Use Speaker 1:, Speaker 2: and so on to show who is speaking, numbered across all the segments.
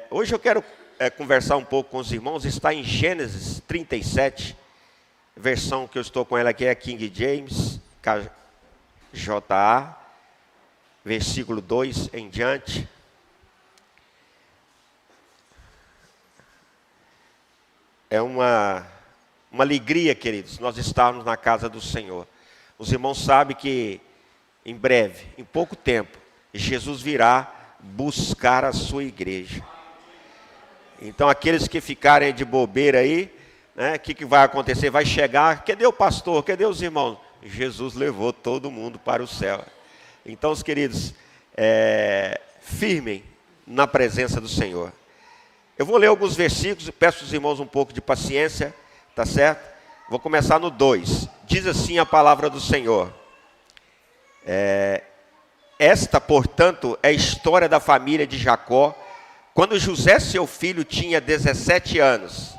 Speaker 1: Hoje eu quero conversar um pouco com os irmãos. Está em Gênesis 37, versão que eu estou com ela aqui é King James, KJA, versículo 2 em diante. É uma alegria, queridos, nós estarmos na casa do Senhor. Os irmãos sabem que em breve, em pouco tempo, Jesus virá buscar a sua igreja. Então aqueles que ficarem de bobeira aí, né, o que vai acontecer? Vai chegar, cadê o pastor? Cadê os irmãos? Jesus levou todo mundo para o céu. Então, os queridos, firmem na presença do Senhor. Eu vou ler alguns versículos, peço aos irmãos um pouco de paciência, tá certo? Vou começar no 2. Diz assim a palavra do Senhor. Esta, portanto, é a história da família de Jacó, quando José, seu filho, tinha 17 anos.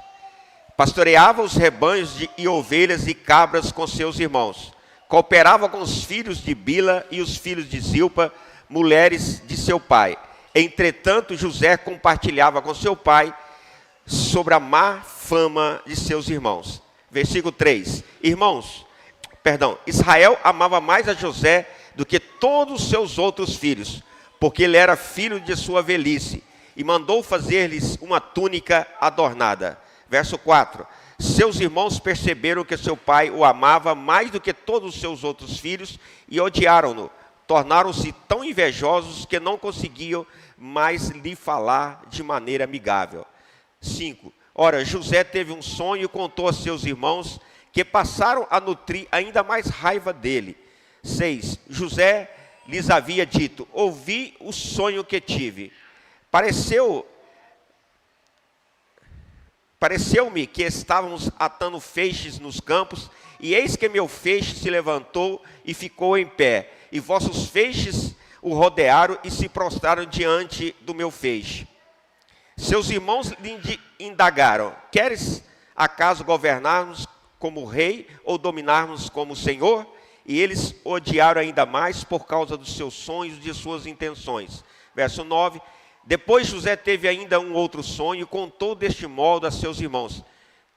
Speaker 1: Pastoreava os rebanhos e ovelhas e cabras com seus irmãos. Cooperava com os filhos de Bila e os filhos de Zilpa, mulheres de seu pai. Entretanto, José compartilhava com seu pai sobre a má fama de seus irmãos. Versículo 3. Israel amava mais a José do que todos os seus outros filhos, porque ele era filho de sua velhice, e mandou fazer-lhes uma túnica adornada. Verso 4. Seus irmãos perceberam que seu pai o amava mais do que todos os seus outros filhos, e odiaram-no. Tornaram-se tão invejosos que não conseguiam mais lhe falar de maneira amigável. 5. Ora, José teve um sonho e contou a seus irmãos, que passaram a nutrir ainda mais raiva dele. 6. José lhes havia dito: ouvi o sonho que tive. Pareceu-me que estávamos atando feixes nos campos, e eis que meu feixe se levantou e ficou em pé, e vossos feixes o rodearam e se prostraram diante do meu feixe. Seus irmãos lhe indagaram: queres acaso governarmos como rei ou dominarmos como senhor? E eles odiaram ainda mais por causa dos seus sonhos e de suas intenções. Verso 9. Depois José teve ainda um outro sonho e contou deste modo a seus irmãos: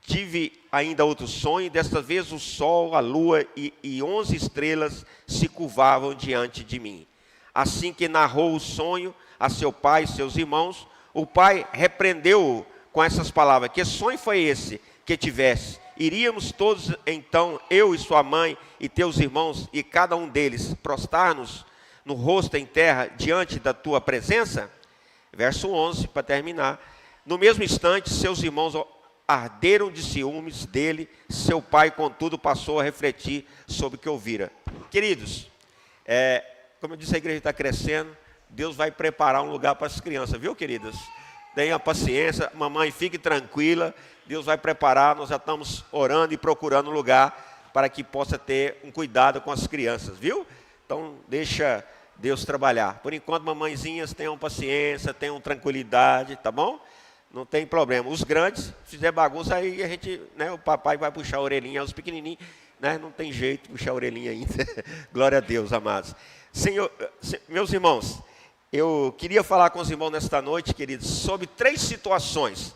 Speaker 1: tive ainda outro sonho, desta vez o sol, a lua e 11 estrelas se curvavam diante de mim. Assim que narrou o sonho a seu pai e seus irmãos, o pai repreendeu-o com essas palavras: que sonho foi esse que tivesse? Iríamos todos então, eu e sua mãe e teus irmãos, e cada um deles prostrar-nos no rosto em terra diante da tua presença? Verso 11, para terminar. No mesmo instante, seus irmãos arderam de ciúmes dele. Seu pai, contudo, passou a refletir sobre o que ouvira. Queridos, como eu disse, a igreja está crescendo. Deus vai preparar um lugar para as crianças, viu, queridas? Tenha paciência, mamãe, fique tranquila. Deus vai preparar, nós já estamos orando e procurando um lugar para que possa ter um cuidado com as crianças, viu? Então, deixa Deus trabalhar. Por enquanto, mamãezinhas, tenham paciência, tenham tranquilidade, tá bom? Não tem problema. Os grandes, se fizer bagunça, aí a gente, o papai vai puxar a orelhinha. Os pequenininhos, não tem jeito de puxar a orelhinha ainda. Glória a Deus, amados. Senhor, meus irmãos, eu queria falar com os irmãos nesta noite, queridos, sobre 3 situações: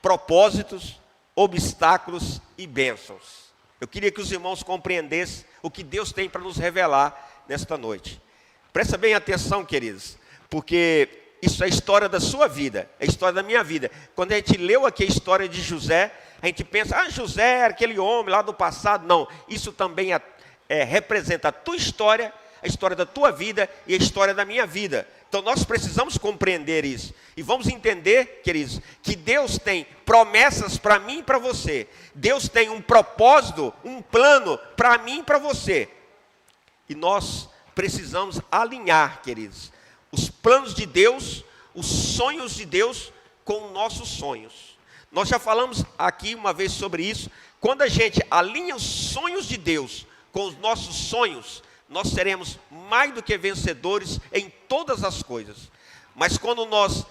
Speaker 1: propósitos, obstáculos e bênçãos. Eu queria que os irmãos compreendessem o que Deus tem para nos revelar nesta noite. Presta bem atenção, queridos, porque isso é a história da sua vida, é a história da minha vida. Quando a gente leu aqui a história de José, a gente pensa: José era aquele homem lá do passado. Não, isso também representa a tua história, a história da tua vida e a história da minha vida. Então nós precisamos compreender isso. E vamos entender, queridos, que Deus tem promessas para mim e para você. Deus tem um propósito, um plano para mim e para você. E nós precisamos alinhar, queridos, os planos de Deus, os sonhos de Deus com nossos sonhos. Nós já falamos aqui uma vez sobre isso. Quando a gente alinha os sonhos de Deus com os nossos sonhos, nós seremos mais do que vencedores em todas as coisas. Mas quando nós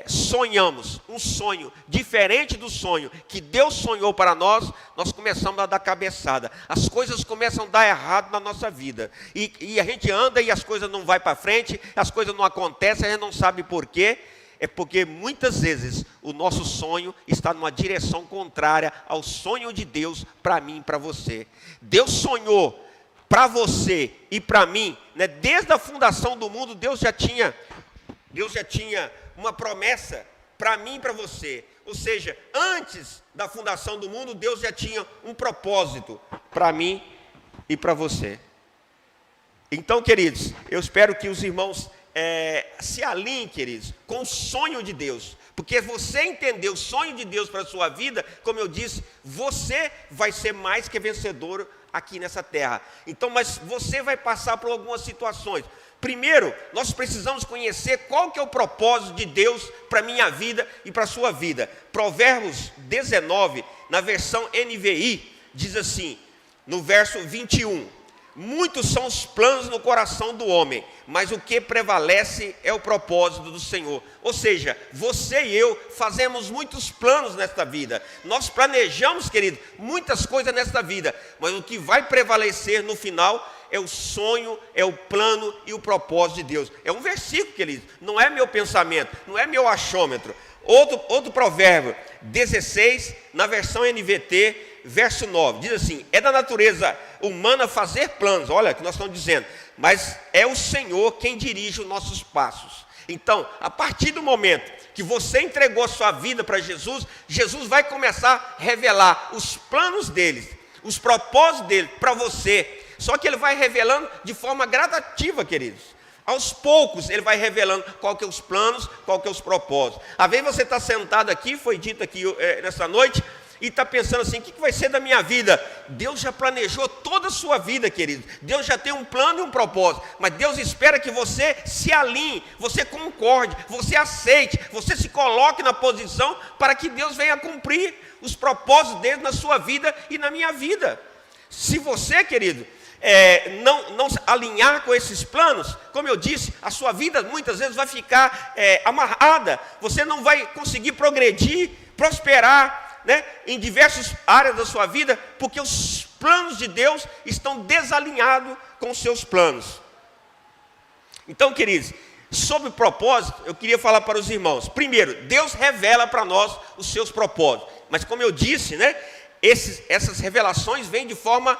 Speaker 1: sonhamos um sonho diferente do sonho que Deus sonhou para nós, nós começamos a dar cabeçada. As coisas começam a dar errado na nossa vida. E a gente anda e as coisas não vão para frente, as coisas não acontecem, a gente não sabe por quê. É porque muitas vezes o nosso sonho está numa direção contrária ao sonho de Deus para mim e para você. Deus sonhou para você e para mim, né? Desde a fundação do mundo, Deus já tinha uma promessa para mim e para você. Ou seja, antes da fundação do mundo, Deus já tinha um propósito para mim e para você. Então, queridos, eu espero que os irmãos se alinhem, queridos, com o sonho de Deus. Porque você entender o sonho de Deus para a sua vida, como eu disse, você vai ser mais que vencedor aqui nessa terra. Então, mas você vai passar por algumas situações. Primeiro, nós precisamos conhecer qual que é o propósito de Deus para a minha vida e para a sua vida. Provérbios 19, na versão NVI, diz assim, no verso 21. Muitos são os planos no coração do homem, mas o que prevalece é o propósito do Senhor. Ou seja, você e eu fazemos muitos planos nesta vida. Nós planejamos, querido, muitas coisas nesta vida, mas o que vai prevalecer no final é o sonho, é o plano e o propósito de Deus. É um versículo, querido, não é meu pensamento, não é meu achômetro. Outro provérbio, 16, na versão NVT, verso 9, diz assim, é da natureza humana fazer planos, olha o que nós estamos dizendo, mas é o Senhor quem dirige os nossos passos. Então, a partir do momento que você entregou a sua vida para Jesus, Jesus vai começar a revelar os planos dele, os propósitos dele para você. Só que ele vai revelando de forma gradativa, queridos. Aos poucos ele vai revelando qual que é os planos, qual que é os propósitos. Às vezes você está sentado aqui, foi dito aqui nessa noite, e está pensando assim, o que vai ser da minha vida? Deus já planejou toda a sua vida, querido. Deus já tem um plano e um propósito. Mas Deus espera que você se alinhe, você concorde, você aceite, você se coloque na posição para que Deus venha cumprir os propósitos dele na sua vida e na minha vida. Se você, querido, não alinhar com esses planos, como eu disse, a sua vida muitas vezes vai ficar amarrada. Você não vai conseguir progredir, prosperar, né, em diversas áreas da sua vida, porque os planos de Deus estão desalinhados com os seus planos. Então, queridos, sobre o propósito, eu queria falar para os irmãos. Primeiro, Deus revela para nós os seus propósitos. Mas como eu disse, né, essas revelações vêm de forma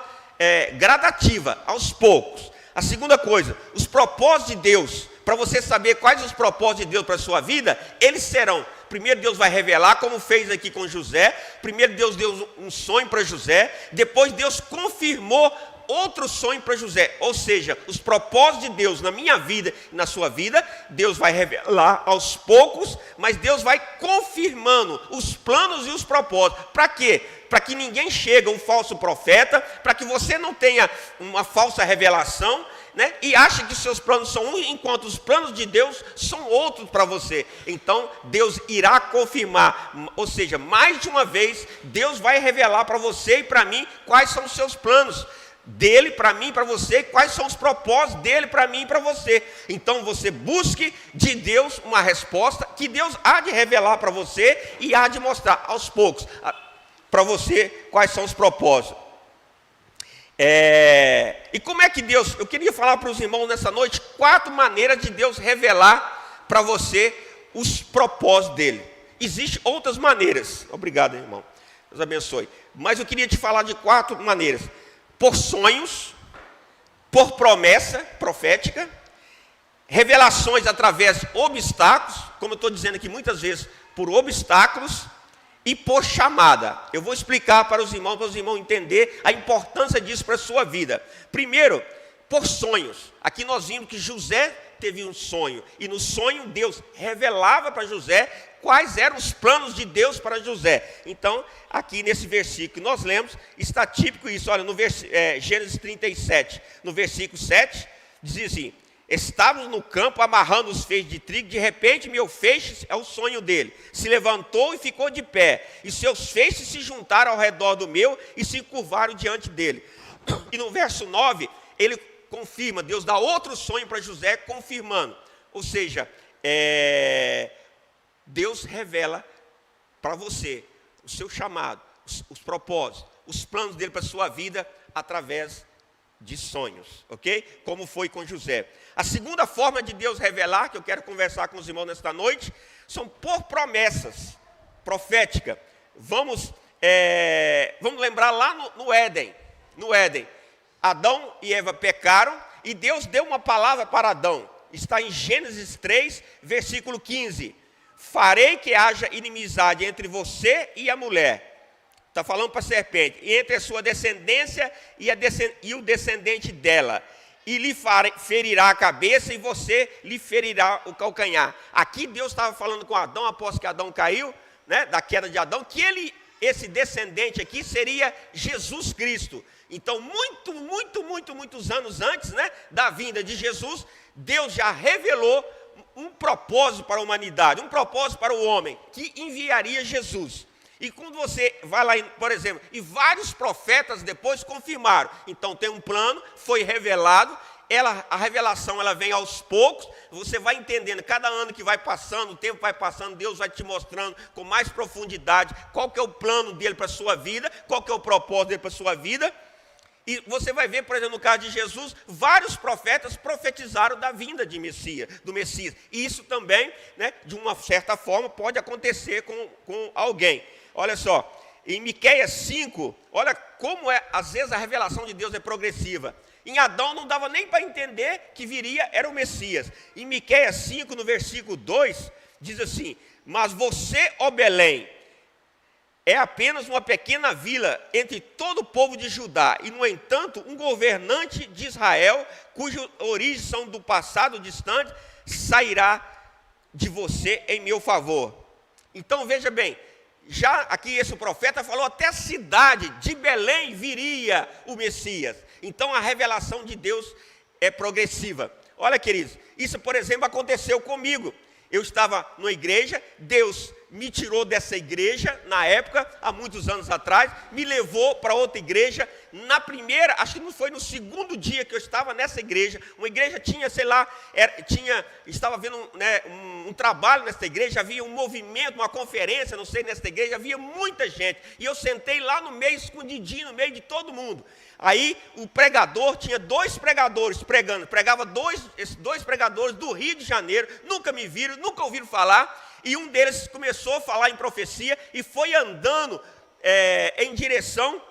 Speaker 1: gradativa, aos poucos. A segunda coisa, os propósitos de Deus, para você saber quais os propósitos de Deus para a sua vida, eles serão, primeiro Deus vai revelar, como fez aqui com José. Primeiro Deus deu um sonho para José, depois Deus confirmou outro sonho para José. Ou seja, os propósitos de Deus na minha vida e na sua vida, Deus vai revelar aos poucos, mas Deus vai confirmando os planos e os propósitos. Para quê? Para que ninguém chegue, um falso profeta, para que você não tenha uma falsa revelação, né, e ache que seus planos são um, enquanto os planos de Deus são outros para você. Então Deus irá confirmar, ou seja, mais de uma vez, Deus vai revelar para você e para mim quais são os seus planos dele para mim e para você, quais são os propósitos dele para mim e para você. Então você busque de Deus uma resposta que Deus há de revelar para você e há de mostrar aos poucos para você quais são os propósitos. E como é que Deus, eu queria falar para os irmãos nessa noite 4 maneiras de Deus revelar para você os propósitos dele. Existem outras maneiras. Obrigado, irmão, Deus abençoe. Mas eu queria te falar de 4 maneiras: por sonhos, por promessa profética, revelações através de obstáculos, como eu estou dizendo aqui muitas vezes, por obstáculos, e por chamada. Eu vou explicar para os irmãos entenderem a importância disso para a sua vida. Primeiro, por sonhos. Aqui nós vimos que José teve um sonho, e no sonho Deus revelava para José quais eram os planos de Deus para José. Então, aqui nesse versículo que nós lemos, está típico isso. Olha, no Gênesis 37, no versículo 7, diz assim: estávamos no campo amarrando os feixes de trigo, de repente meu feixe, é o sonho dele, se levantou e ficou de pé, e seus feixes se juntaram ao redor do meu e se curvaram diante dele. E no verso 9, ele confirma, Deus dá outro sonho para José, confirmando. Ou seja, Deus revela para você o seu chamado, os propósitos, os planos dele para a sua vida, através de sonhos, ok? Como foi com José. A segunda forma de Deus revelar, que eu quero conversar com os irmãos nesta noite, são por promessas proféticas. Vamos lembrar lá no Éden. No Éden, Adão e Eva pecaram e Deus deu uma palavra para Adão. Está em Gênesis 3, versículo 15. Farei que haja inimizade entre você e a mulher. Está falando para a serpente. E entre a sua descendência e o descendente dela. E lhe ferirá a cabeça e você lhe ferirá o calcanhar. Aqui Deus estava falando com Adão, após que Adão caiu, né, da queda de Adão, que esse descendente aqui seria Jesus Cristo. Então, muitos anos antes, né, da vinda de Jesus, Deus já revelou um propósito para a humanidade, um propósito para o homem, que enviaria Jesus. E quando você vai lá, por exemplo, e vários profetas depois confirmaram. Então tem um plano, foi revelado, a revelação ela vem aos poucos, você vai entendendo, cada ano que vai passando, o tempo vai passando, Deus vai te mostrando com mais profundidade qual que é o plano dele para a sua vida, qual que é o propósito dele para a sua vida. E você vai ver, por exemplo, no caso de Jesus, vários profetas profetizaram da vinda do Messias. E isso também, né, de uma certa forma, pode acontecer com alguém. Olha só, em Miqueias 5, olha como às vezes a revelação de Deus é progressiva. Em Adão não dava nem para entender que era o Messias. Em Miqueias 5, no versículo 2, diz assim: mas você, ó Belém, é apenas uma pequena vila entre todo o povo de Judá, e, no entanto, um governante de Israel, cujas origens são do passado distante, sairá de você em meu favor. Então, veja bem, já aqui esse profeta falou, até a cidade de Belém viria o Messias. Então, a revelação de Deus é progressiva. Olha, queridos, isso, por exemplo, aconteceu comigo. Eu estava numa igreja, Deus me tirou dessa igreja, na época, há muitos anos atrás, me levou para outra igreja. Na primeira, acho que não foi no segundo dia que eu estava nessa igreja, uma igreja tinha, sei lá, estava vendo, né, um trabalho nessa igreja, havia um movimento, uma conferência, não sei, nessa igreja, havia muita gente, e eu sentei lá no meio, escondidinho, no meio de todo mundo. Aí o pregador, tinha 2 pregadores pregando, esses dois pregadores do Rio de Janeiro, nunca me viram, nunca ouviram falar, e um deles começou a falar em profecia e foi andando em direção,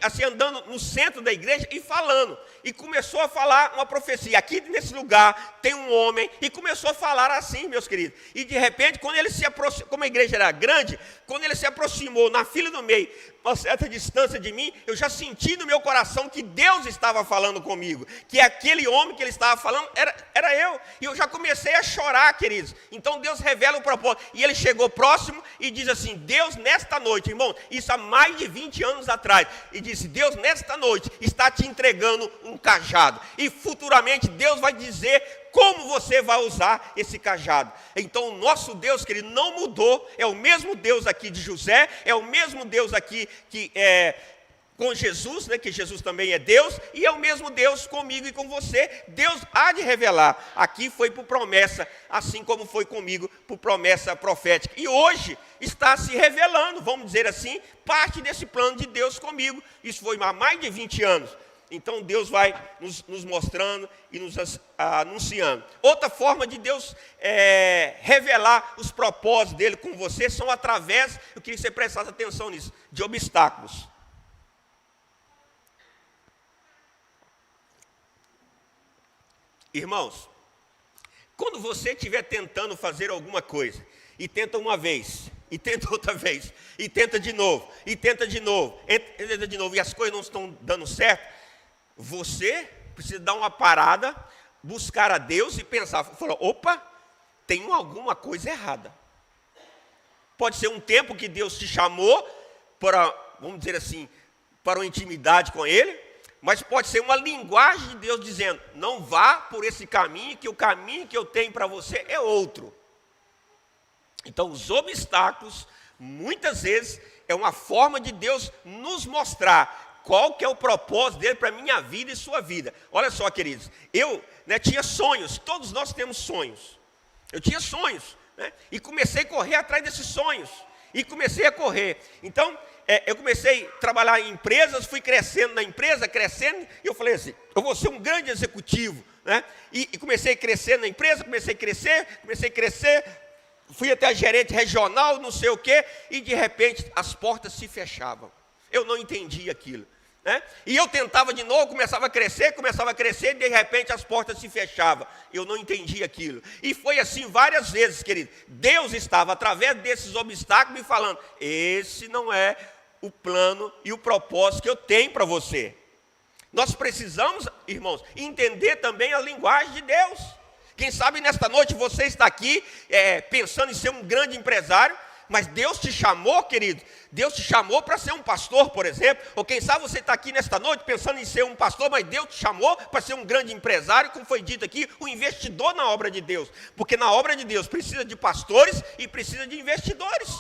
Speaker 1: assim, andando no centro da igreja e falando. E começou a falar uma profecia. Aqui nesse lugar tem um homem. E começou a falar assim, meus queridos. E de repente, quando ele se aproximou, como a igreja era grande, quando ele se aproximou na fila do meio, a certa distância de mim, eu já senti no meu coração que Deus estava falando comigo. Que aquele homem que ele estava falando era eu. E eu já comecei a chorar, queridos. Então Deus revela o propósito. E ele chegou próximo e diz assim: Deus, nesta noite, irmão, isso há mais de 20 anos atrás. E disse: Deus, nesta noite, está te entregando um cajado. E futuramente Deus vai dizer como você vai usar esse cajado. Então o nosso Deus, querido, não mudou. É o mesmo Deus aqui de José, é o mesmo Deus aqui que com Jesus, né, que Jesus também é Deus, e é o mesmo Deus comigo e com você. Deus há de revelar. Aqui foi por promessa, assim como foi comigo por promessa profética. E hoje está se revelando, vamos dizer assim, parte desse plano de Deus comigo. Isso foi há mais de 20 anos. Então Deus vai nos mostrando e nos anunciando. Outra forma de Deus revelar os propósitos dele com você são através, eu queria que você prestasse atenção nisso, de obstáculos. Irmãos, quando você estiver tentando fazer alguma coisa, e tenta uma vez, e tenta outra vez, e tenta de novo, e tenta de novo, e as coisas não estão dando certo, você precisa dar uma parada, buscar a Deus e pensar, falar: opa, tem alguma coisa errada. Pode ser um tempo que Deus te chamou para, vamos dizer assim, para uma intimidade com Ele, mas pode ser uma linguagem de Deus dizendo: não vá por esse caminho, que o caminho que eu tenho para você é outro. Então, os obstáculos, muitas vezes, é uma forma de Deus nos mostrar qual que é o propósito dele para a minha vida e sua vida. Olha só, queridos, eu tinha sonhos, todos nós temos sonhos. Eu tinha sonhos, né, e comecei a correr atrás desses sonhos. E comecei a correr. Então, eu comecei a trabalhar em empresas, fui crescendo na empresa, crescendo, e eu falei assim, eu vou ser um grande executivo, né? E comecei a crescer na empresa, comecei a crescer, fui até gerente regional, não sei o quê, e de repente as portas se fechavam. Eu não entendi aquilo, né? E eu tentava de novo, começava a crescer, e de repente as portas se fechavam. Eu não entendi aquilo. E foi assim várias vezes, querido. Deus estava, através desses obstáculos, me falando, esse não é o plano e o propósito que eu tenho para você. Nós precisamos, irmãos, entender também a linguagem de Deus. Quem sabe nesta noite você está aqui pensando em ser um grande empresário, mas Deus te chamou, querido, Deus te chamou para ser um pastor, por exemplo. Ou quem sabe você está aqui nesta noite pensando em ser um pastor, mas Deus te chamou para ser um grande empresário, como foi dito aqui, um investidor na obra de Deus. Porque na obra de Deus precisa de pastores e precisa de investidores.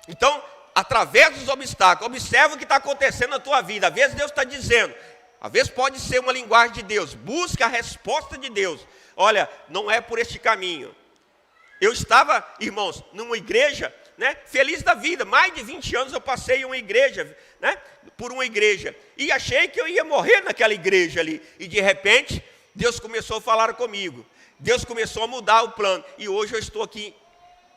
Speaker 1: Então, através dos obstáculos, observa o que está acontecendo na tua vida. Às vezes Deus está dizendo, às vezes pode ser uma linguagem de Deus, busca a resposta de Deus. Olha, não é por este caminho. Eu estava, irmãos, numa igreja, né, feliz da vida, mais de 20 anos eu passei em uma igreja, né, por uma igreja, e achei que eu ia morrer naquela igreja ali, e de repente, Deus começou a falar comigo, Deus começou a mudar o plano, e hoje eu estou aqui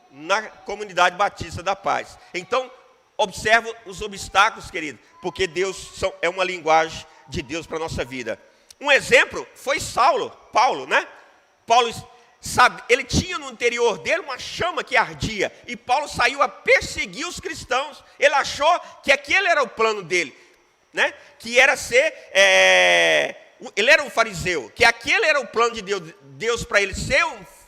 Speaker 1: na Comunidade Batista da Paz. Então, observa os obstáculos, querido, porque Deus é uma linguagem de Deus para a nossa vida. Um exemplo foi Paulo, né? Paulo, sabe, ele tinha no interior dele uma chama que ardia, e Paulo saiu a perseguir os cristãos. Ele achou que aquele era o plano dele, né? Que era ser, ele era um fariseu, que aquele era o plano de Deus para ele ser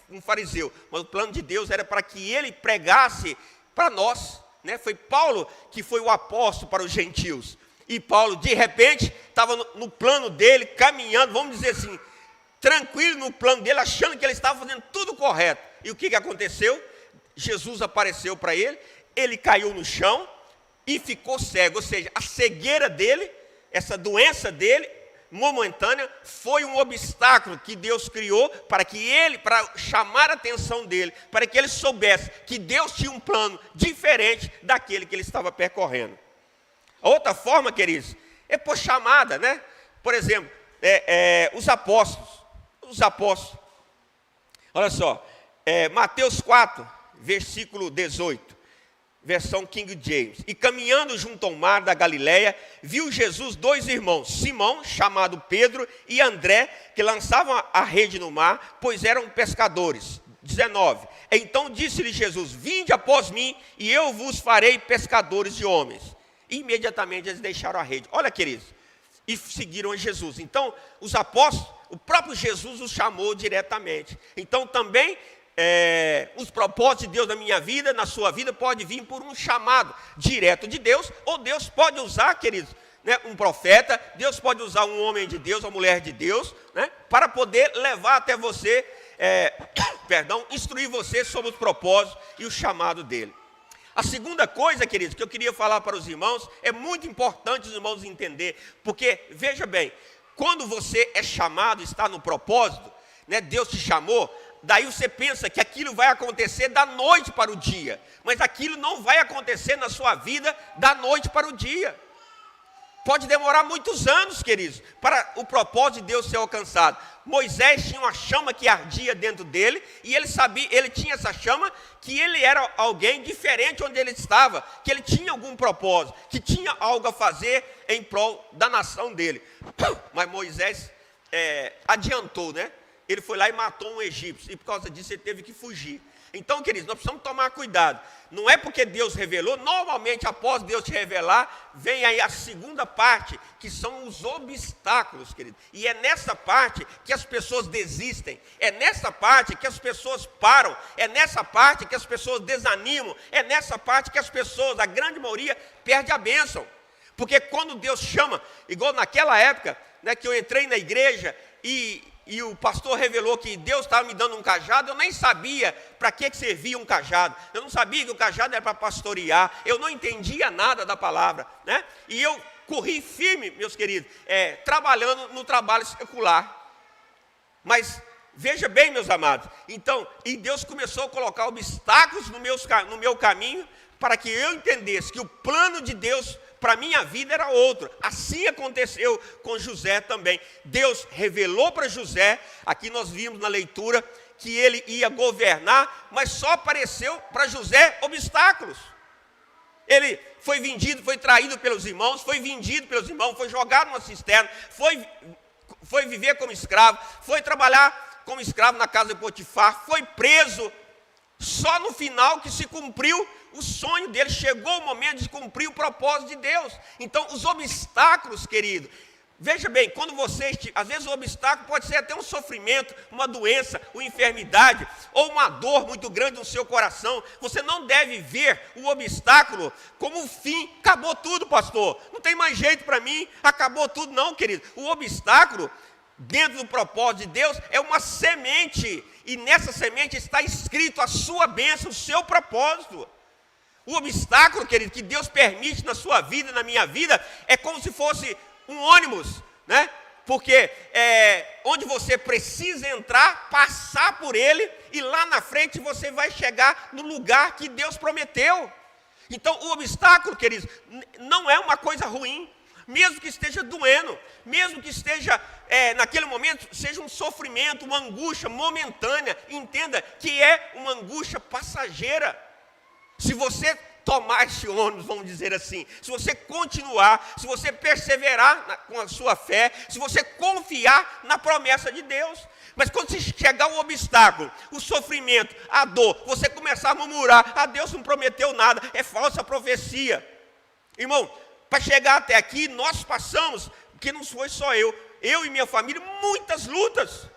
Speaker 1: um fariseu, mas o plano de Deus era para que ele pregasse para nós, né? Foi Paulo que foi o apóstolo para os gentios, e Paulo de repente estava no plano dele, caminhando, vamos dizer assim, tranquilo no plano dele, achando que ele estava fazendo tudo correto. E o que aconteceu? Jesus apareceu para ele, ele caiu no chão e ficou cego, ou seja, a cegueira dele, essa doença dele, momentânea, foi um obstáculo que Deus criou para chamar a atenção dele, para que ele soubesse que Deus tinha um plano diferente daquele que ele estava percorrendo. A outra forma, queridos, é por chamada, né? Por exemplo, os apóstolos, olha só, Mateus 4, versículo 18, versão King James. E caminhando junto ao mar da Galileia, viu Jesus dois irmãos, Simão, chamado Pedro, e André, que lançavam a rede no mar, pois eram pescadores. 19. Então disse-lhe Jesus, vinde após mim, e eu vos farei pescadores de homens. E imediatamente eles deixaram a rede. Olha, queridos, e seguiram a Jesus. Então, os apóstolos, o próprio Jesus os chamou diretamente. Então, também, os propósitos de Deus na minha vida, na sua vida, pode vir por um chamado direto de Deus, ou Deus pode usar, queridos, né, um profeta, Deus pode usar um homem de Deus, uma mulher de Deus, né, para poder levar até você, instruir você sobre os propósitos e o chamado dele. A segunda coisa, queridos, que eu queria falar para os irmãos, é muito importante os irmãos entender, porque, veja bem, quando você é chamado, está no propósito, né, Deus te chamou, daí você pensa que aquilo vai acontecer da noite para o dia, mas aquilo não vai acontecer na sua vida da noite para o dia. Pode demorar muitos anos, queridos, para o propósito de Deus ser alcançado. Moisés tinha uma chama que ardia dentro dele, e ele sabia, ele tinha essa chama, que ele era alguém diferente onde ele estava, que ele tinha algum propósito, que tinha algo a fazer em prol da nação dele. Mas Moisés adiantou, né? Ele foi lá e matou um egípcio, e por causa disso ele teve que fugir. Então, queridos, nós precisamos tomar cuidado. Não é porque Deus revelou, normalmente após Deus te revelar, vem aí a segunda parte, que são os obstáculos, queridos. E é nessa parte que as pessoas desistem, é nessa parte que as pessoas param, é nessa parte que as pessoas desanimam, é nessa parte que as pessoas, a grande maioria, perde a bênção. Porque quando Deus chama, igual naquela época, né, que eu entrei na igreja e o pastor revelou que Deus estava me dando um cajado, eu nem sabia para que servia um cajado. Eu não sabia que o cajado era para pastorear, eu não entendia nada da palavra, né? E eu corri firme, meus queridos, trabalhando no trabalho secular. Mas Veja bem, meus amados. Então, e Deus começou a colocar obstáculos no meu caminho para que eu entendesse que o plano de Deus para a minha vida era outro. Assim aconteceu com José também. Deus revelou para José, aqui nós vimos na leitura, que ele ia governar, mas só apareceu para José obstáculos. Ele foi vendido, foi traído pelos irmãos, foi vendido pelos irmãos, foi jogado numa cisterna, foi viver como escravo, foi trabalhar como escravo na casa de Potifar, foi preso. Só no final que se cumpriu o sonho dele, chegou o momento de cumprir o propósito de Deus. Então, os obstáculos, querido, veja bem, quando às vezes o obstáculo pode ser até um sofrimento, uma doença, uma enfermidade, ou uma dor muito grande no seu coração. Você não deve ver o obstáculo como um fim. Acabou tudo, pastor, não tem mais jeito para mim, acabou tudo. Não, querido, o obstáculo, dentro do propósito de Deus, é uma semente, e nessa semente está escrito a sua bênção, o seu propósito. O obstáculo, querido, que Deus permite na sua vida, na minha vida, é como se fosse um ônibus, né? Porque onde você precisa entrar, passar por ele, e lá na frente você vai chegar no lugar que Deus prometeu. Então, o obstáculo, queridos, não é uma coisa ruim. Mesmo que esteja doendo, mesmo que esteja, naquele momento, seja um sofrimento, uma angústia momentânea, entenda que é uma angústia passageira. Se você tomar esse ônibus, vamos dizer assim, se você continuar, se você perseverar com a sua fé, se você confiar na promessa de Deus. Mas quando chegar o obstáculo, o sofrimento, a dor, você começar a murmurar, Deus não prometeu nada, é falsa profecia. Irmão, para chegar até aqui, nós passamos, que não foi só eu e minha família, muitas lutas.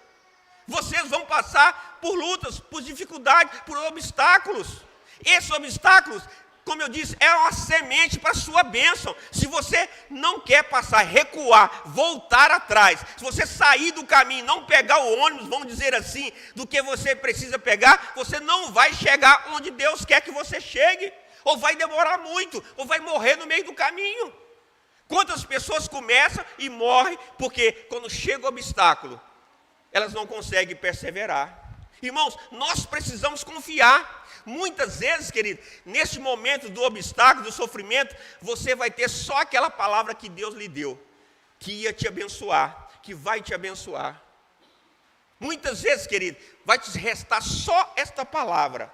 Speaker 1: Vocês vão passar por lutas, por dificuldades, por obstáculos. Esses obstáculos, como eu disse, é uma semente para a sua bênção. Se você não quer passar, recuar, voltar atrás, se você sair do caminho, não pegar o ônibus, vamos dizer assim, do que você precisa pegar, você não vai chegar onde Deus quer que você chegue. Ou vai demorar muito, ou vai morrer no meio do caminho. Quantas pessoas começam e morrem, porque quando chega o obstáculo, elas não conseguem perseverar. Irmãos, nós precisamos confiar. Muitas vezes, querido, nesse momento do obstáculo, do sofrimento, você vai ter só aquela palavra que Deus lhe deu, que ia te abençoar, que vai te abençoar. Muitas vezes, querido, vai te restar só esta palavra.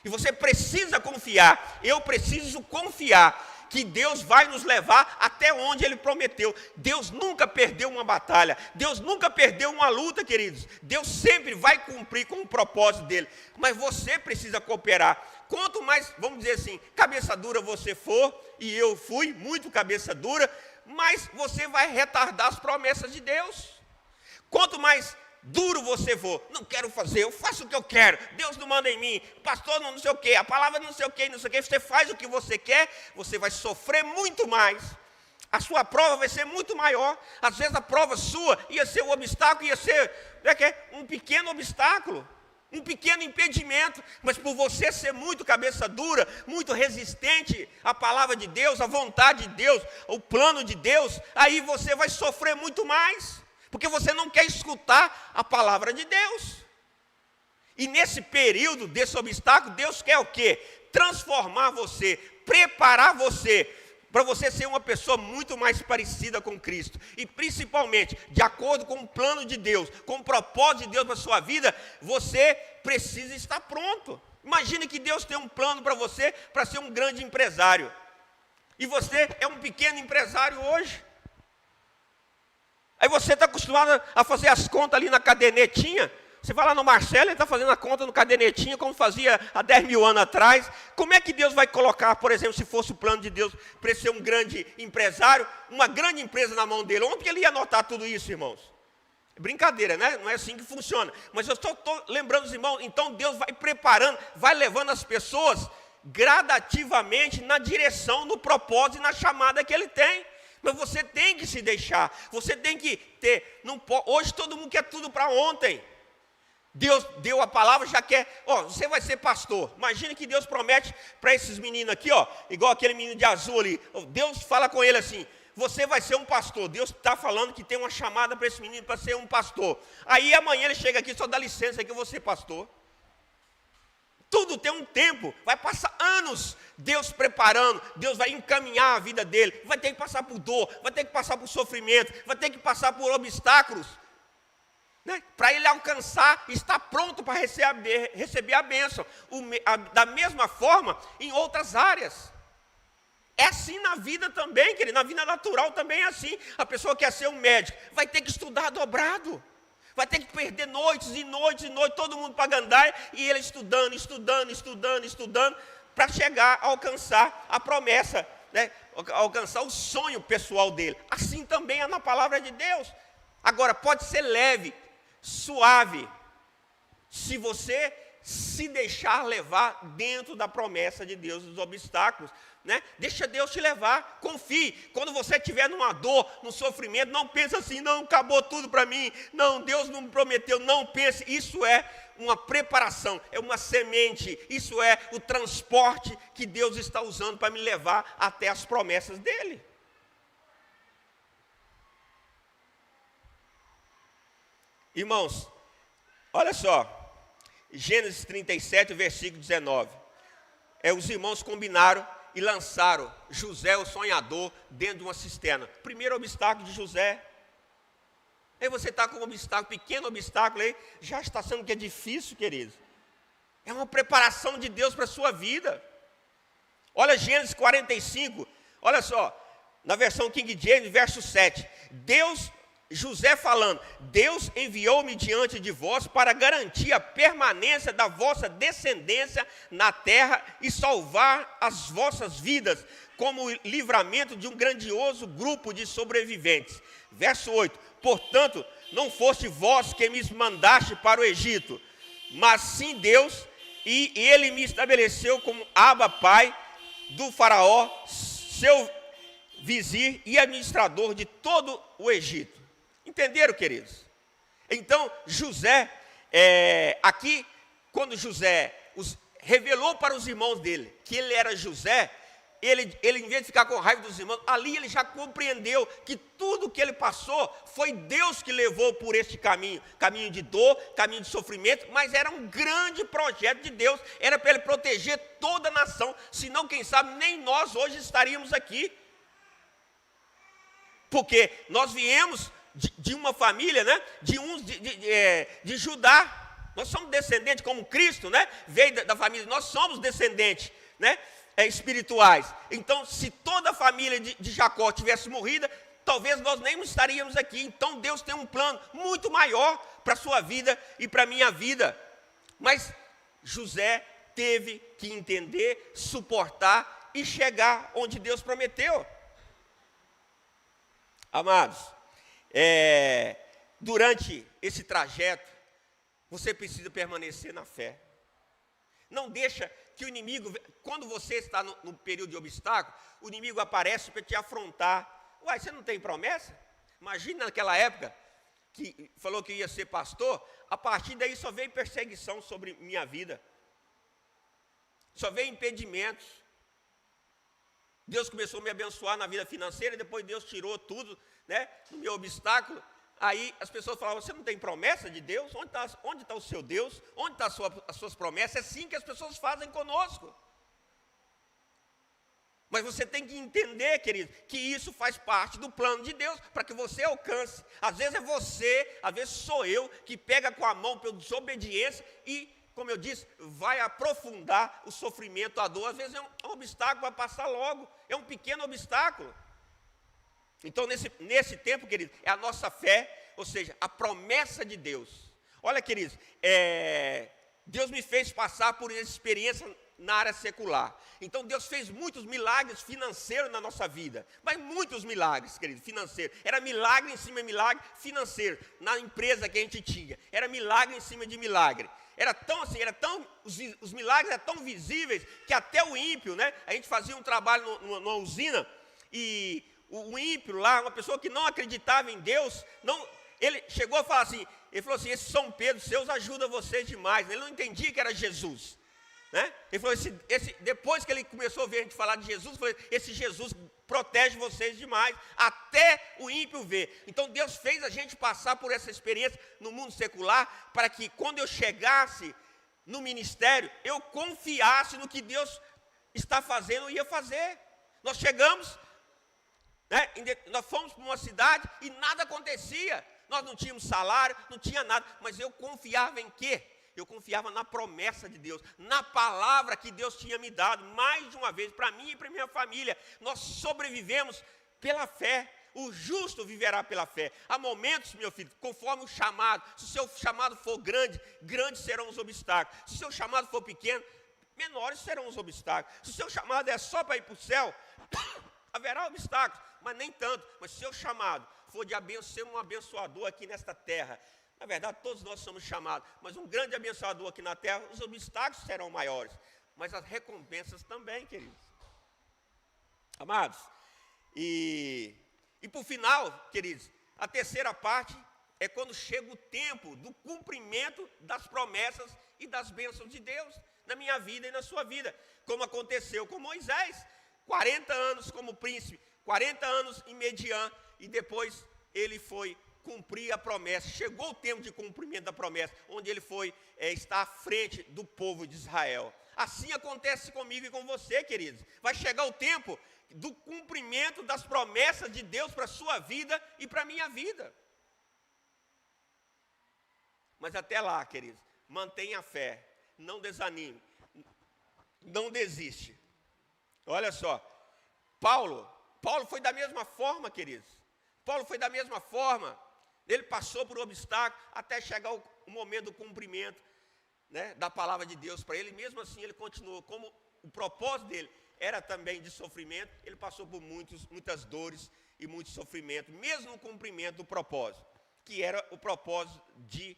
Speaker 1: E você precisa confiar, eu preciso confiar que Deus vai nos levar até onde Ele prometeu. Deus nunca perdeu uma batalha, Deus nunca perdeu uma luta, queridos. Deus sempre vai cumprir com o propósito dEle, mas você precisa cooperar. Quanto mais, vamos dizer assim, cabeça dura você for, e eu fui muito cabeça dura, mais você vai retardar as promessas de Deus. Quanto mais duro você for, não quero fazer, eu faço o que eu quero, Deus não manda em mim, pastor não sei o que, a palavra não sei o que, você faz o que você quer, você vai sofrer muito mais, a sua prova vai ser muito maior. Às vezes a prova sua ia ser um obstáculo, ia ser um pequeno obstáculo, um pequeno impedimento, mas por você ser muito cabeça dura, muito resistente à palavra de Deus, à vontade de Deus, ao plano de Deus, aí você vai sofrer muito mais. Porque você não quer escutar a palavra de Deus. E nesse período, desse obstáculo, Deus quer o quê? Transformar você, preparar você, para você ser uma pessoa muito mais parecida com Cristo. E principalmente, de acordo com o plano de Deus, com o propósito de Deus para a sua vida, você precisa estar pronto. Imagine que Deus tem um plano para você, para ser um grande empresário. E você é um pequeno empresário hoje. Aí você está acostumado a fazer as contas ali na cadernetinha. Você vai lá no Marcelo, ele está fazendo a conta no cadernetinha, como fazia há 10 mil anos atrás. Como é que Deus vai colocar, por exemplo, se fosse o plano de Deus para ele ser um grande empresário, uma grande empresa na mão dele? Onde ele ia anotar tudo isso, irmãos? É brincadeira, né? Não é assim que funciona. Mas eu estou lembrando os irmãos, então Deus vai preparando, vai levando as pessoas gradativamente na direção, no propósito e na chamada que Ele tem. Mas você tem que se deixar, você tem que ter, hoje todo mundo quer tudo para ontem. Deus deu a palavra, já quer, você vai ser pastor. Imagina que Deus promete para esses meninos aqui, igual aquele menino de azul ali. Deus fala com ele assim, você vai ser um pastor. Deus está falando que tem uma chamada para esse menino para ser um pastor. Aí amanhã ele chega aqui, só dá licença que eu vou ser pastor. Tudo tem um tempo, vai passar anos Deus preparando, Deus vai encaminhar a vida dele, vai ter que passar por dor, vai ter que passar por sofrimento, vai ter que passar por obstáculos, né? Para ele alcançar, estar pronto para receber a bênção. Da mesma forma, em outras áreas. É assim na vida também, querido, na vida natural também é assim. A pessoa quer ser um médico, vai ter que estudar dobrado. Vai ter que perder noites e noites e noites, todo mundo para gandaia, e ele estudando, para chegar a alcançar a promessa, né? Alcançar o sonho pessoal dele. Assim também é na palavra de Deus. Agora, pode ser leve, suave, se você se deixar levar dentro da promessa de Deus, dos obstáculos, né? Deixa Deus te levar, confie. Quando você estiver numa dor, num sofrimento, não pense assim, não, acabou tudo para mim, não, Deus não me prometeu, não pense. Isso é uma preparação, é uma semente, isso é o transporte que Deus está usando para me levar até as promessas dele. Irmãos, olha só, Gênesis 37, versículo 19. Os irmãos combinaram e lançaram José, o sonhador, dentro de uma cisterna. Primeiro obstáculo de José. Aí você está com um obstáculo, pequeno obstáculo aí, já está sendo que é difícil, queridos. É uma preparação de Deus para a sua vida. Olha Gênesis 45, olha só, na versão King James, verso 7. José falando, Deus enviou-me diante de vós para garantir a permanência da vossa descendência na terra e salvar as vossas vidas, como livramento de um grandioso grupo de sobreviventes. Verso 8, portanto, não foste vós que me mandaste para o Egito, mas sim Deus, e ele me estabeleceu como Abba, pai do faraó, seu vizir e administrador de todo o Egito. Entenderam, queridos? Então, José, aqui, quando José revelou para os irmãos dele que ele era José, ele em vez de ficar com raiva dos irmãos, ali ele já compreendeu que tudo que ele passou foi Deus que levou por este caminho de dor, caminho de sofrimento, mas era um grande projeto de Deus, era para ele proteger toda a nação, senão, quem sabe, nem nós hoje estaríamos aqui. Porque nós viemos de uma família, né? De Judá. Nós somos descendentes como Cristo, né? Veio da família, nós somos descendentes, né? Espirituais. Então, se toda a família de Jacó tivesse morrido, talvez nós nem estaríamos aqui. Então, Deus tem um plano muito maior para a sua vida e para a minha vida. Mas José teve que entender, suportar e chegar onde Deus prometeu. Amados, durante esse trajeto, você precisa permanecer na fé. Não deixa que o inimigo, quando você está no período de obstáculo, o inimigo aparece para te afrontar. Uai, você não tem promessa? Imagina naquela época, que falou que ia ser pastor, a partir daí só veio perseguição sobre minha vida. Só veio impedimentos. Deus começou a me abençoar na vida financeira, e depois Deus tirou tudo, né, do meu obstáculo. Aí as pessoas falavam, você não tem promessa de Deus? Onde está o seu Deus? Onde estão as suas promessas? É assim que as pessoas fazem conosco. Mas você tem que entender, querido, que isso faz parte do plano de Deus, para que você alcance. Às vezes é você, às vezes sou eu, que pega com a mão pela desobediência e, como eu disse, vai aprofundar o sofrimento, a dor. Às vezes é um obstáculo, vai passar logo, é um pequeno obstáculo. Então, nesse tempo, querido, é a nossa fé, ou seja, a promessa de Deus. Olha, queridos, Deus me fez passar por essa experiência na área secular. Então, Deus fez muitos milagres financeiros na nossa vida, mas muitos milagres, querido, financeiros. Era milagre em cima de milagre financeiro, na empresa que a gente tinha. Era milagre em cima de milagre. Era tão assim, os milagres eram tão visíveis, que até o ímpio, né? A gente fazia um trabalho numa usina, e o ímpio lá, uma pessoa que não acreditava em Deus, ele chegou a falar assim, ele falou assim, esse São Pedro seus ajuda vocês demais. Ele não entendia que era Jesus, né? Ele falou, depois que ele começou a ver a gente falar de Jesus, falou, esse Jesus protege vocês demais, até o ímpio ver. Então Deus fez a gente passar por essa experiência no mundo secular, para que quando eu chegasse no ministério, eu confiasse no que Deus está fazendo e ia fazer. Nós chegamos, né, nós fomos para uma cidade e nada acontecia. Nós não tínhamos salário, não tinha nada, mas eu confiava em quê? Eu confiava na promessa de Deus, na palavra que Deus tinha me dado, mais de uma vez, para mim e para minha família. Nós sobrevivemos pela fé. O justo viverá pela fé. Há momentos, meu filho, conforme o chamado, se o seu chamado for grande, grandes serão os obstáculos. Se o seu chamado for pequeno, menores serão os obstáculos. Se o seu chamado é só para ir para o céu, haverá obstáculos, mas nem tanto. Mas se o seu chamado for de ser um abençoador aqui nesta terra, na verdade, todos nós somos chamados, mas um grande abençoador aqui na terra, os obstáculos serão maiores, mas as recompensas também, queridos. Amados, e por final, queridos, a terceira parte é quando chega o tempo do cumprimento das promessas e das bênçãos de Deus na minha vida e na sua vida, como aconteceu com Moisés, 40 anos como príncipe, 40 anos em Midian, e depois ele foi cumprir a promessa. Chegou o tempo de cumprimento da promessa, onde ele foi estar à frente do povo de Israel. Assim acontece comigo e com você, queridos. Vai chegar o tempo do cumprimento das promessas de Deus para a sua vida e para a minha vida. Mas até lá, queridos, mantenha a fé, não desanime, não desiste. Olha só, Paulo foi da mesma forma, queridos. Paulo foi da mesma forma. Ele passou por um obstáculo até chegar o momento do cumprimento, né, da palavra de Deus para ele. Mesmo assim, ele continuou. Como o propósito dele era também de sofrimento, ele passou por muitas dores e muito sofrimento, mesmo no cumprimento do propósito, que era o propósito de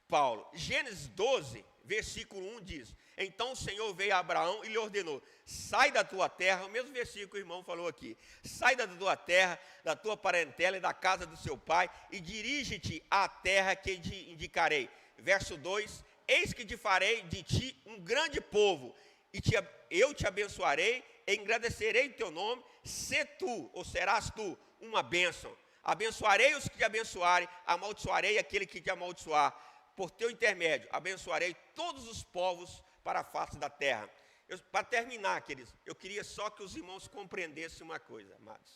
Speaker 1: Paulo. Gênesis 12, versículo 1 diz: então o Senhor veio a Abraão e lhe ordenou, sai da tua terra, o mesmo versículo que o irmão falou aqui, sai da tua terra, da tua parentela e da casa do seu pai, e dirige-te à terra que te indicarei. Verso 2, eis que te farei de ti um grande povo, e eu te abençoarei, e engrandecerei o teu nome, serás tu, uma bênção. Abençoarei os que te abençoarem, amaldiçoarei aquele que te amaldiçoar. Por teu intermédio, abençoarei todos os povos para a face da terra. Para terminar, queridos, eu queria só que os irmãos compreendessem uma coisa, amados.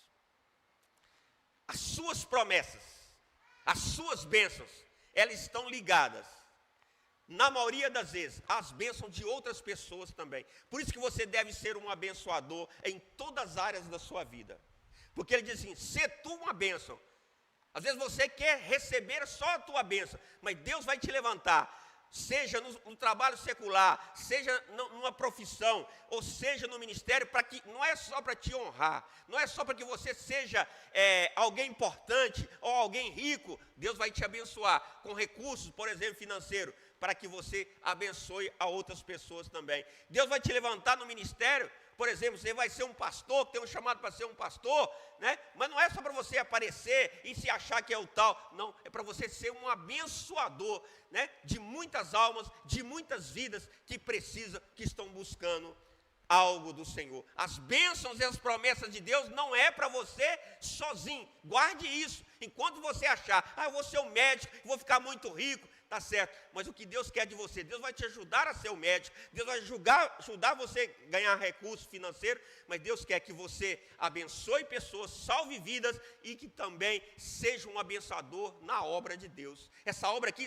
Speaker 1: As suas promessas, as suas bênçãos, elas estão ligadas, na maioria das vezes, às bênçãos de outras pessoas também. Por isso que você deve ser um abençoador em todas as áreas da sua vida. Porque ele diz assim, sê tu uma bênção. Às vezes você quer receber só a tua bênção, mas Deus vai te levantar, seja no trabalho secular, seja numa profissão, ou seja no ministério, para que não é só para te honrar, não é só para que você seja alguém importante ou alguém rico. Deus vai te abençoar com recursos, por exemplo, financeiro, para que você abençoe a outras pessoas também. Deus vai te levantar no ministério. Por exemplo, você vai ser um pastor, que tem um chamado para ser um pastor, né? Mas não é só para você aparecer e se achar que é o tal, não, é para você ser um abençoador, né? De muitas almas, de muitas vidas que estão buscando algo do Senhor. As bênçãos e as promessas de Deus não é para você sozinho, guarde isso. Enquanto você achar, eu vou ser um médico, vou ficar muito rico, tá certo, mas o que Deus quer de você, Deus vai te ajudar a ser um médico, Deus vai ajudar você a ganhar recurso financeiro, mas Deus quer que você abençoe pessoas, salve vidas e que também seja um abençoador na obra de Deus. Essa obra aqui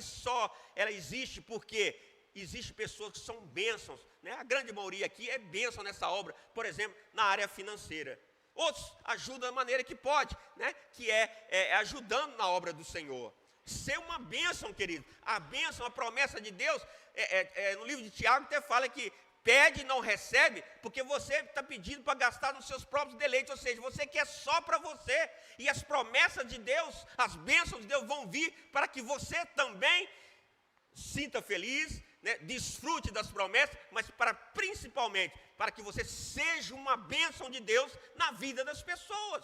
Speaker 1: ela existe porque existem pessoas que são bênçãos, né? A grande maioria aqui é bênção nessa obra, por exemplo, na área financeira. Outros ajudam da maneira que pode, né? Que é ajudando na obra do Senhor. Ser uma bênção, querido. A bênção, a promessa de Deus, no livro de Tiago até fala que pede e não recebe, porque você está pedindo para gastar nos seus próprios deleites, ou seja, você quer só para você, e as promessas de Deus, as bênçãos de Deus vão vir para que você também sinta feliz, né, desfrute das promessas, mas principalmente para que você seja uma bênção de Deus na vida das pessoas.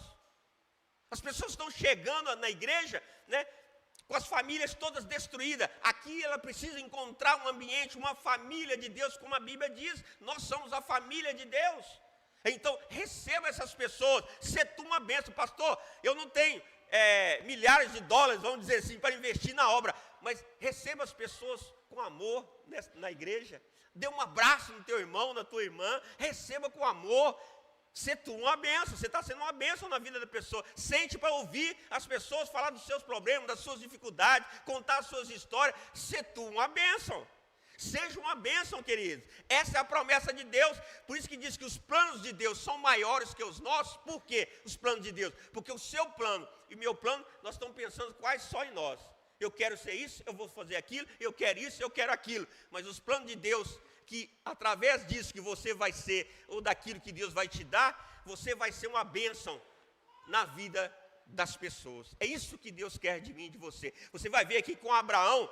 Speaker 1: As pessoas estão chegando na igreja, né, com as famílias todas destruídas. Aqui ela precisa encontrar um ambiente, uma família de Deus, como a Bíblia diz, nós somos a família de Deus. Então, receba essas pessoas, se tu uma bênção. Pastor, eu não tenho milhares de dólares, vamos dizer assim, para investir na obra, mas receba as pessoas com amor na igreja. Dê um abraço no teu irmão, na tua irmã, receba com amor. Se tu uma bênção, você está sendo uma bênção na vida da pessoa. Sente para ouvir as pessoas falar dos seus problemas, das suas dificuldades, contar as suas histórias. Se tu uma bênção. Seja uma bênção, queridos. Essa é a promessa de Deus. Por isso que diz que os planos de Deus são maiores que os nossos. Por quê? Os planos de Deus. Porque o seu plano e o meu plano, nós estamos pensando quase só em nós. Eu quero ser isso, eu vou fazer aquilo, eu quero isso, eu quero aquilo. Mas os planos de Deus, que através disso que você vai ser, ou daquilo que Deus vai te dar, você vai ser uma bênção na vida das pessoas. É isso que Deus quer de mim e de você. Você vai ver aqui com Abraão,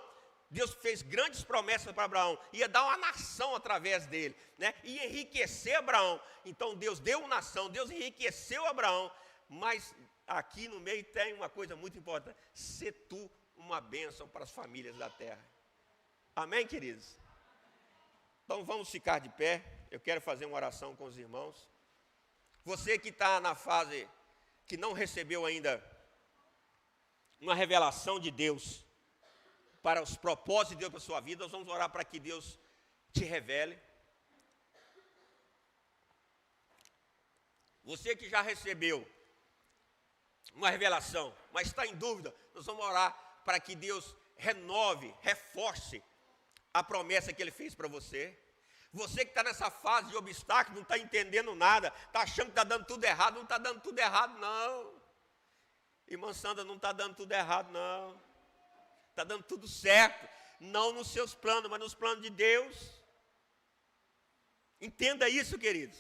Speaker 1: Deus fez grandes promessas para Abraão, ia dar uma nação através dele, né? Ia enriquecer Abraão. Então Deus deu uma nação, Deus enriqueceu Abraão, mas aqui no meio tem uma coisa muito importante: ser tu uma bênção para as famílias da terra. Amém, queridos? Então vamos ficar de pé. Eu quero fazer uma oração com os irmãos. Você que está na fase que não recebeu ainda uma revelação de Deus para os propósitos de Deus para a sua vida, nós vamos orar para que Deus te revele. Você que já recebeu uma revelação, mas está em dúvida, nós vamos orar para que Deus renove, reforce a promessa que Ele fez para você. Você que está nessa fase de obstáculo, não está entendendo nada, está achando que está dando tudo errado, não está dando tudo errado, não. Irmã Sandra, não está dando tudo errado, não. Está dando tudo certo, não nos seus planos, mas nos planos de Deus. Entenda isso, queridos.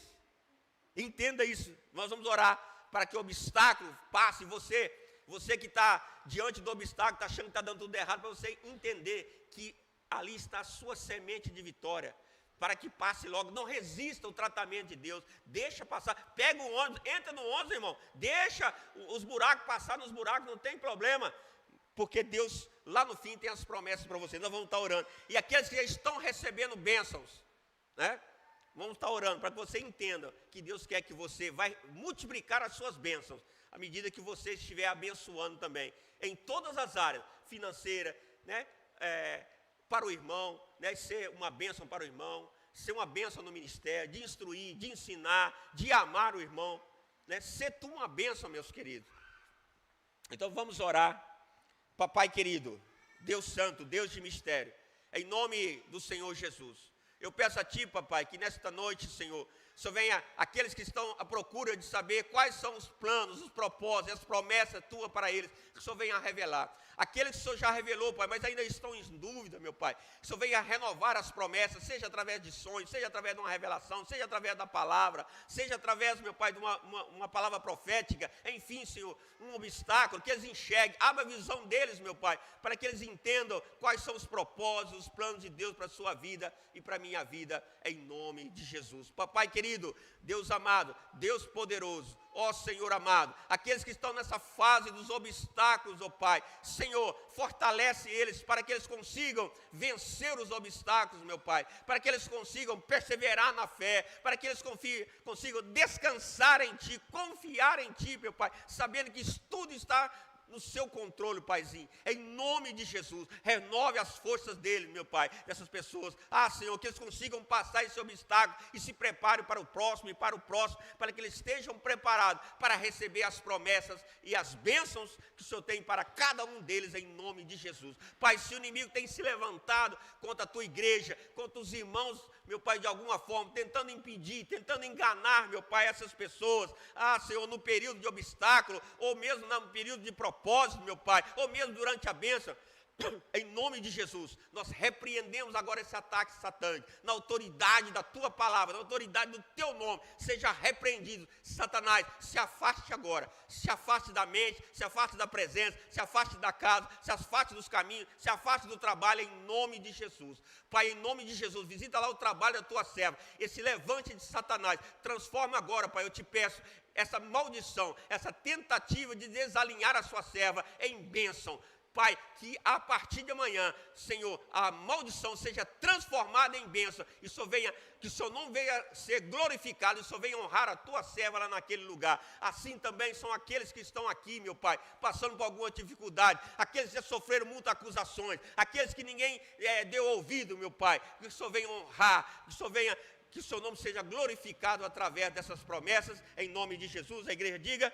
Speaker 1: Entenda isso. Nós vamos orar para que o obstáculo passe. Você que está diante do obstáculo, está achando que está dando tudo errado, para você entender que ali está a sua semente de vitória, para que passe logo. Não resista ao tratamento de Deus, deixa passar, pega o ônibus, entra no ônibus, irmão, deixa os buracos passar nos buracos, não tem problema, porque Deus lá no fim tem as promessas para você. Nós vamos estar orando, e aqueles que já estão recebendo bênçãos, né? Vamos estar orando para que você entenda que Deus quer que você vai multiplicar as suas bênçãos, à medida que você estiver abençoando também, em todas as áreas, financeira, né? Para o irmão, né? Ser uma bênção para o irmão, ser uma bênção no ministério, de instruir, de ensinar, de amar o irmão, né? Ser tu uma bênção, meus queridos. Então vamos orar. Papai querido, Deus santo, Deus de mistério, em nome do Senhor Jesus, eu peço a Ti, papai, que nesta noite, Senhor, o Senhor venha, aqueles que estão à procura de saber quais são os planos, os propósitos, as promessas Tuas para eles, que o Senhor venha revelar. Aqueles que o Senhor já revelou, Pai, mas ainda estão em dúvida, meu Pai, que o Senhor venha renovar as promessas, seja através de sonhos, seja através de uma revelação, seja através da palavra, seja através, meu Pai, de uma palavra profética, enfim, Senhor, um obstáculo, que eles enxerguem, abra a visão deles, meu Pai, para que eles entendam quais são os propósitos, os planos de Deus para a sua vida e para a minha vida, em nome de Jesus. Papai querido, Deus amado, Deus poderoso, ó Senhor amado, aqueles que estão nessa fase dos obstáculos, ó Pai, Senhor, fortalece eles para que eles consigam vencer os obstáculos, meu Pai, para que eles consigam perseverar na fé, para que eles consigam descansar em Ti, confiar em Ti, meu Pai, sabendo que tudo está no seu controle, Paizinho, em nome de Jesus, renove as forças dele, meu Pai, dessas pessoas, Senhor, que eles consigam passar esse obstáculo e se preparem para o próximo e para o próximo, para que eles estejam preparados para receber as promessas e as bênçãos que o Senhor tem para cada um deles, em nome de Jesus. Pai, se o inimigo tem se levantado contra a Tua igreja, contra os irmãos, meu Pai, de alguma forma, tentando impedir, tentando enganar, meu Pai, essas pessoas, Senhor, no período de obstáculo, ou mesmo no período de propósito, meu Pai, ou mesmo durante a bênção, em nome de Jesus, nós repreendemos agora esse ataque satânico, na autoridade da Tua palavra, na autoridade do Teu nome, seja repreendido. Satanás, se afaste agora, se afaste da mente, se afaste da presença, se afaste da casa, se afaste dos caminhos, se afaste do trabalho, em nome de Jesus. Pai, em nome de Jesus, visita lá o trabalho da Tua serva, esse levante de Satanás, transforma agora, Pai, eu te peço, essa maldição, essa tentativa de desalinhar a sua serva em bênção, Pai, que a partir de amanhã, Senhor, a maldição seja transformada em bênção. E que o Senhor não venha ser glorificado, e o Senhor venha honrar a tua serva lá naquele lugar. Assim também são aqueles que estão aqui, meu Pai, passando por alguma dificuldade, aqueles que já sofreram muitas acusações, aqueles que ninguém deu ouvido, meu Pai. Que o Senhor venha honrar, que o seu nome seja glorificado através dessas promessas, em nome de Jesus. A igreja diga...